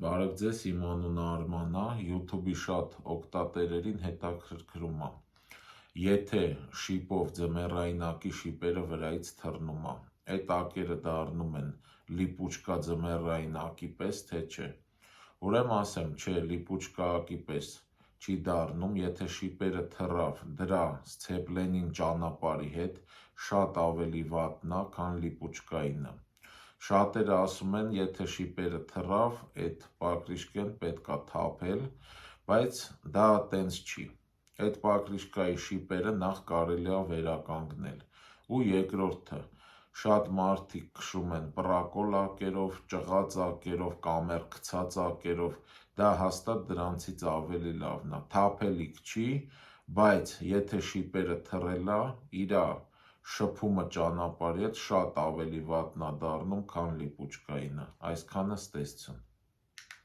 Բարև ձեզ, իմ անունը Արման է, YouTube-ի շատ օգտատերերին հետաքրքրում է։ Եթե շիպով ձմեռային ակի շիպերը վրայից թռնում է, այդ ակերը դառնում են լիպուչկա ձմեռային ակի պես, թե չէ։ Ուրեմն ասեմ, չէ, լիպուչկա ակի պես չի դառնում, եթե շիպերը թռավ դրա սցեպլենին ճանապարհի հետ, շատ ավելի վատն է, քան լիպուչկայինը։ Շատերը ասում են, եթե շիպերը թռավ, այդ պակրիշկեն պետք է թափել, բայց դա տենց չի։ Այդ պակրիշկայի շիպերը նախ կարելի է վերականգնել։ Ու երկրորդը, շատ մարդիկ քշում են պռակոլ ակերով, ճղած ակերով, կամեր գցած ակերով, դա հաստատ դրանցից ավելի լավն է։ Թափելիք չի, բայց եթե շիպերը թռել է, իրա շփումը ճանապարհի հետ շատ ավելի վատն է դառնում, քան լիպուչկայինը։ Այսքանը ստեսություն։